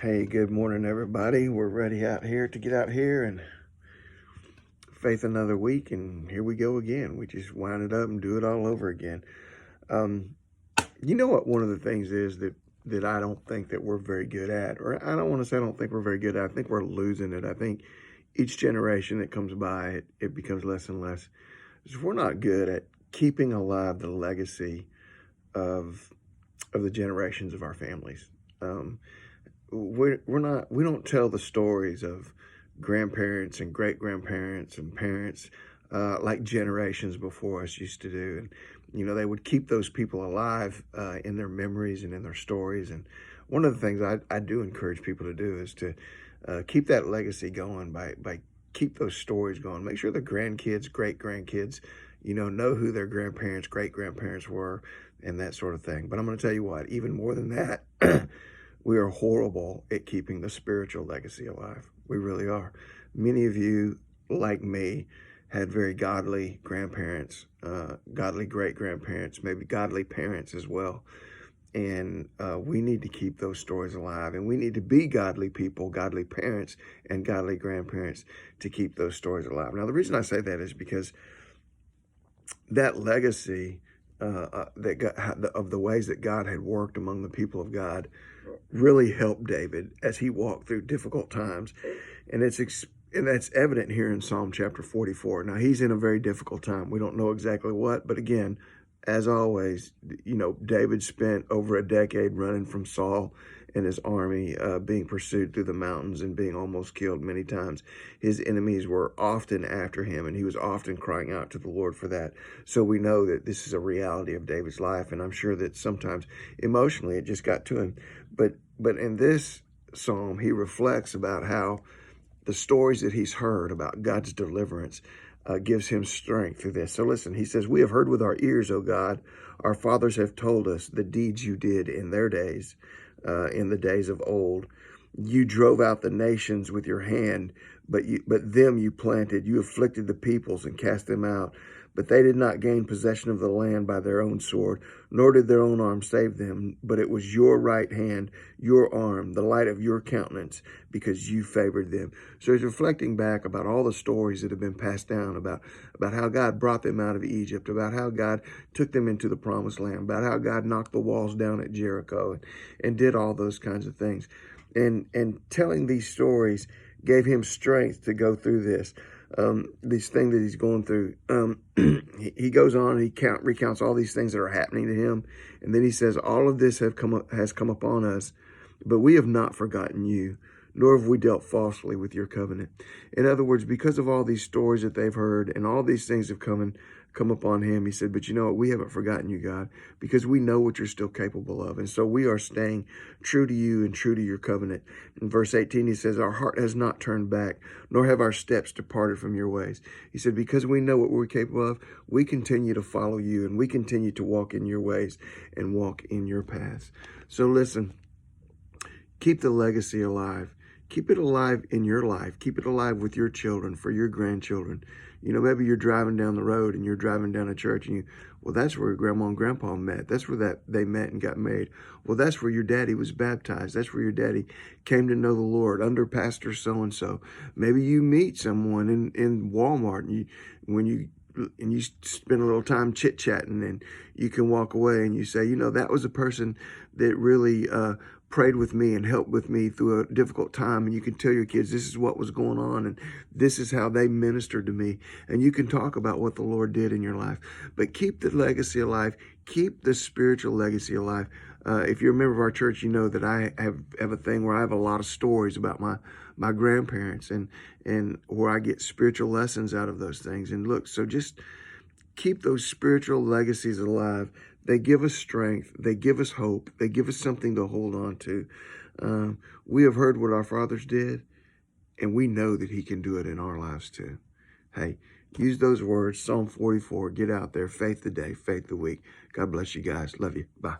Hey, good morning, everybody. We're ready out here to get out here and faith another week, and here we go again. We just wind it up and do it all over again. Um, you know what? One of the things is that I don't think that we're very good at, or I don't want to say I don't think we're very good at. I think we're losing it. I think each generation that comes by, it becomes less and less. So we're not good at keeping alive the legacy of the generations of our families. We don't tell the stories of grandparents and great grandparents and parents like generations before us used to do. And they would keep those people alive in their memories and in their stories. And one of the things I do encourage people to do is to keep that legacy going by keep those stories going. Make sure the grandkids, great grandkids, know who their grandparents, great grandparents were, and that sort of thing. But I'm going to tell you what, even more than that, we are horrible at keeping the spiritual legacy alive. We really are. Many of you, like me, had very godly grandparents, godly great-grandparents, maybe godly parents as well. And we need to keep those stories alive. And we need to be godly people, godly parents, and godly grandparents to keep those stories alive. Now, the reason I say that is because that legacy of the ways that God had worked among the people of God really helped David as he walked through difficult times. And that's evident here in Psalm chapter 44. Now, he's in a very difficult time. We don't know exactly what, but again, as always, David spent over a decade running from Saul and his army, being pursued through the mountains and being almost killed many times. His enemies were often after him, and he was often crying out to the Lord for that. So we know that this is a reality of David's life, and I'm sure that sometimes emotionally it just got to him. But in this psalm, he reflects about how the stories that he's heard about God's deliverance gives him strength through this. So listen, he says, "We have heard with our ears, O God. Our fathers have told us the deeds you did in their days, in the days of old. You drove out the nations with your hand, but them you planted. You afflicted the peoples and cast them out. But they did not gain possession of the land by their own sword, nor did their own arm save them. But it was your right hand, your arm, the light of your countenance, because you favored them." So he's reflecting back about all the stories that have been passed down about how God brought them out of Egypt, about how God took them into the promised land, about how God knocked the walls down at Jericho and did all those kinds of things. And telling these stories gave him strength to go through this thing that he's going through. He goes on and he recounts all these things that are happening to him. And then he says, "All of this has come upon us, but we have not forgotten you, nor have we dealt falsely with your covenant." In other words, because of all these stories that they've heard and all these things have come upon him, he said, "But you know what? We haven't forgotten you, God, because we know what you're still capable of. And so we are staying true to you and true to your covenant." In verse 18, he says, "Our heart has not turned back, nor have our steps departed from your ways." He said, because we know what we're capable of, we continue to follow you and we continue to walk in your ways and walk in your paths. So listen, keep the legacy alive. Keep it alive in your life. Keep it alive with your children, for your grandchildren. Maybe you're driving down the road and you're driving down a church and that's where grandma and grandpa met. That's where they met and got married. Well, that's where your daddy was baptized. That's where your daddy came to know the Lord under Pastor so-and-so. Maybe you meet someone in Walmart and you spend a little time chit-chatting and you can walk away and you say, that was a person that really prayed with me and helped with me through a difficult time. And you can tell your kids, this is what was going on and this is how they ministered to me. And you can talk about what the Lord did in your life. But keep the legacy alive. Keep the spiritual legacy alive. If you're a member of our church, you know that I have a thing where I have a lot of stories about my grandparents and where I get spiritual lessons out of those things. And look, so just keep those spiritual legacies alive. They give us strength. They give us hope. They give us something to hold on to. We have heard what our fathers did, and we know that he can do it in our lives too. Hey, use those words, Psalm 44. Get out there. Faith today, faith the week. God bless you guys. Love you. Bye.